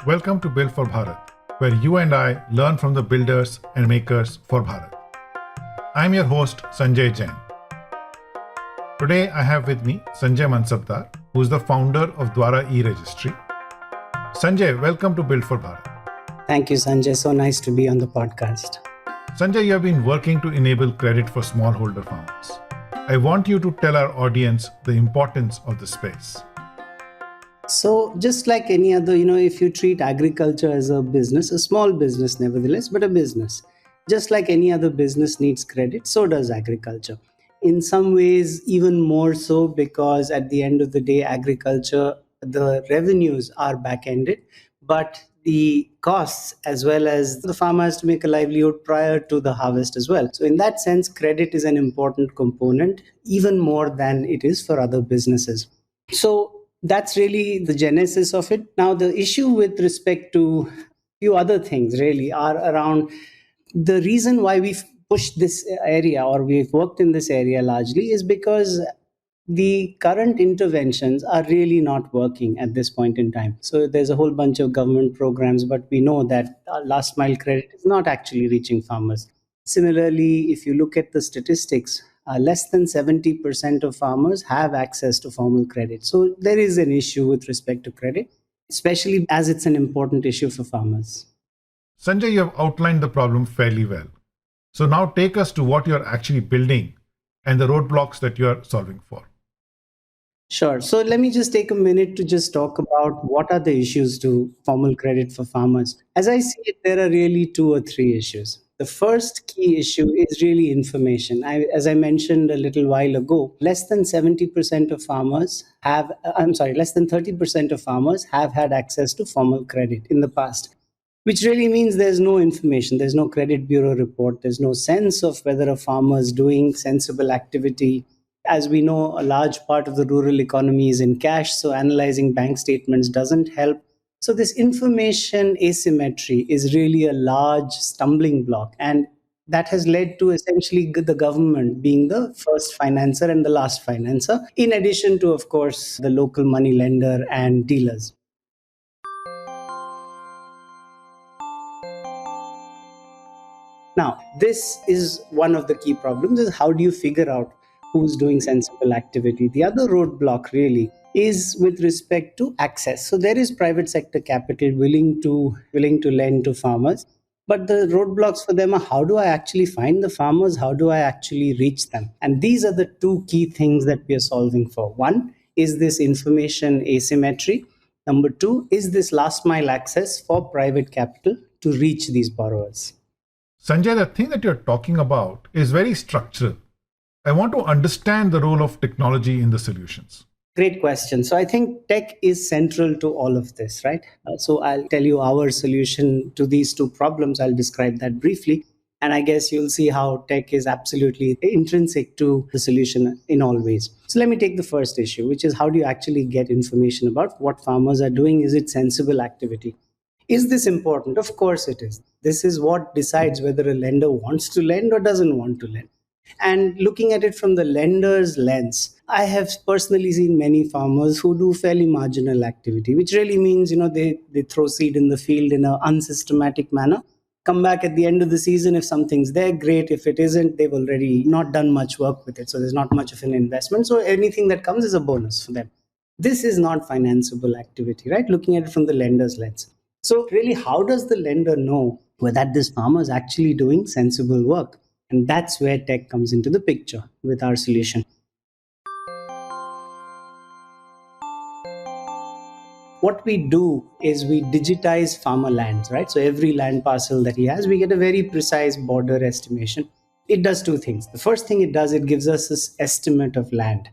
Welcome to Build for Bharat, where you and I learn from the builders and makers for Bharat. I'm your host, Sanjay Jain. Today I have with me Sanjay Mansabdar, who is the founder of Dvara E-Registry. Sanjay, welcome to Build for Bharat. Thank you, Sanjay. So nice to be on the podcast. Sanjay, you have been working to enable credit for smallholder farmers. I want you to tell our audience the importance of the space. So just like any other, if you treat agriculture as a business, a small business nevertheless, but a business, just like any other business needs credit, so does agriculture. In some ways, even more so, because at the end of the day, agriculture, the revenues are back-ended, but the costs as well as the farmer has to make a livelihood prior to the harvest as well. So in that sense, credit is an important component, even more than it is for other businesses. So that's really the genesis of it. Now, the issue with respect to a few other things really are around the reason why we've pushed this area or we've worked in this area largely is because the current interventions are really not working at this point in time. So there's a whole bunch of government programs, but we know that last mile credit is not actually reaching farmers. Similarly, if you look at the statistics, less than 70% of farmers have access to formal credit. So there is an issue with respect to credit, especially as it's an important issue for farmers. Sanjay, you have outlined the problem fairly well. So now take us to what you're actually building and the roadblocks that you're solving for. Sure. So let me just take a minute to just talk about what are the issues to formal credit for farmers. As I see it, there are really two or three issues. The first key issue is really information. As I mentioned a little while ago, less than 70% of farmers less than 30% of farmers have had access to formal credit in the past, which really means there's no information, there's no credit bureau report, there's no sense of whether a farmer is doing sensible activity. As we know, a large part of the rural economy is in cash, so analyzing bank statements doesn't help. So this information asymmetry is really a large stumbling block, and that has led to essentially the government being the first financer and the last financer, in addition to, of course, the local money lender and dealers. Now, this is one of the key problems, is how do you figure out who's doing sensible activity? The other roadblock really is with respect to access. So there is private sector capital willing to lend to farmers, but the roadblocks for them are, how do I actually find the farmers? How do I actually reach them? And these are the two key things that we are solving for. One is this information asymmetry. Number two is this last mile access for private capital to reach these borrowers. Sanjay, the thing that you're talking about is very structural. I want to understand the role of technology in the solutions. Great question. So I think tech is central to all of this, right? So I'll tell you our solution to these two problems. I'll describe that briefly. And I guess you'll see how tech is absolutely intrinsic to the solution in all ways. So let me take the first issue, which is how do you actually get information about what farmers are doing? Is it sensible activity? Is this important? Of course it is. This is what decides whether a lender wants to lend or doesn't want to lend. And looking at it from the lender's lens, I have personally seen many farmers who do fairly marginal activity, which really means, they throw seed in the field in an unsystematic manner, come back at the end of the season. If something's there, great. If it isn't, they've already not done much work with it. So there's not much of an investment. So anything that comes is a bonus for them. This is not financeable activity, right? Looking at it from the lender's lens. So really, how does the lender know whether this farmer is actually doing sensible work? And that's where tech comes into the picture with our solution. What we do is we digitize farmer lands, right? So every land parcel that he has, we get a very precise border estimation. It does two things. The first thing it does, it gives us this estimate of land,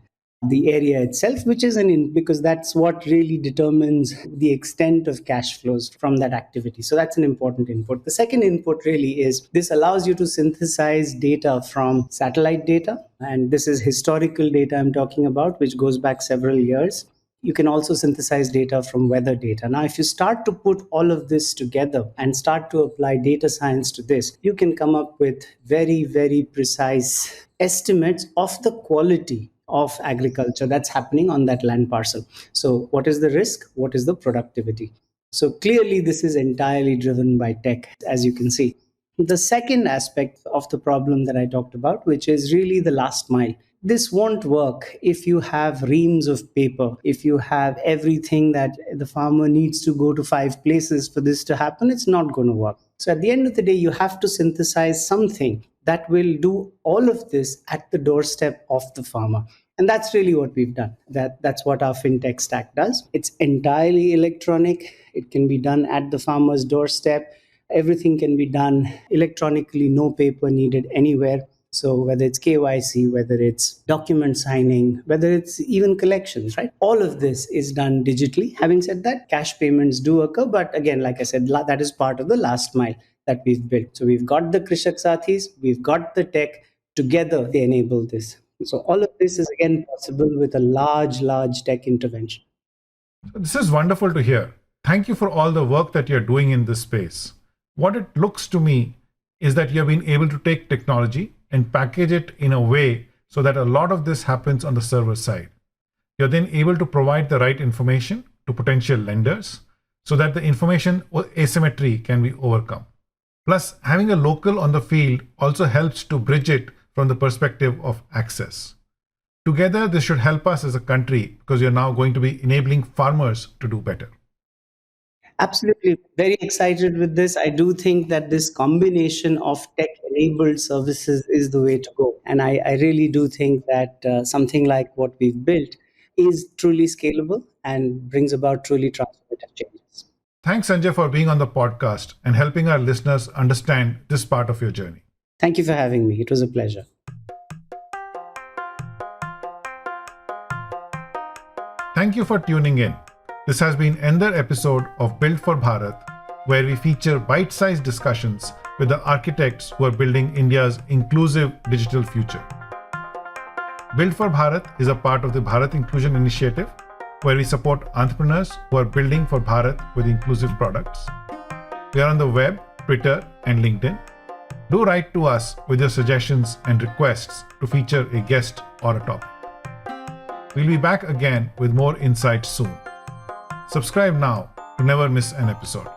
the area itself, which is because that's what really determines the extent of cash flows from that activity. So that's an important input. The second input really is this allows you to synthesize data from satellite data. And this is historical data I'm talking about, which goes back several years. You can also synthesize data from weather data. Now, if you start to put all of this together and start to apply data science to this, you can come up with very, very precise estimates of the quality of agriculture that's happening on that land parcel. So what is the risk? What is the productivity? So clearly, this is entirely driven by tech, as you can see. The second aspect of the problem that I talked about, which is really the last mile. This won't work if you have reams of paper, if you have everything that the farmer needs to go to 5 places for this to happen. It's not going to work. So at the end of the day, you have to synthesize something that will do all of this at the doorstep of the farmer. And that's really what we've done. That's what our fintech stack does. It's entirely electronic. It can be done at the farmer's doorstep. Everything can be done electronically, no paper needed anywhere. So whether it's KYC, whether it's document signing, whether it's even collections, right? All of this is done digitally. Having said that, cash payments do occur. But again, like I said, that is part of the last mile that we've built. So we've got the Krishak Sathis, we've got the tech. Together, they enable this. So all of this is again possible with a large tech intervention. This is wonderful to hear. Thank you for all the work that you're doing in this space. What it looks to me is that you've been able to take technology and package it in a way so that a lot of this happens on the server side. You're then able to provide the right information to potential lenders so that the information asymmetry can be overcome. Plus, having a local on the field also helps to bridge it from the perspective of access. Together, this should help us as a country because you're now going to be enabling farmers to do better. Absolutely. Very excited with this. I do think that this combination of tech-enabled services is the way to go. And I really do think that something like what we've built is truly scalable and brings about truly transformative changes. Thanks, Sanjay, for being on the podcast and helping our listeners understand this part of your journey. Thank you for having me. It was a pleasure. Thank you for tuning in. This has been another episode of Build for Bharat, where we feature bite-sized discussions with the architects who are building India's inclusive digital future. Build for Bharat is a part of the Bharat Inclusion Initiative, where we support entrepreneurs who are building for Bharat with inclusive products. We are on the web, Twitter, and LinkedIn. Do write to us with your suggestions and requests to feature a guest or a topic. We'll be back again with more insights soon. Subscribe now to never miss an episode.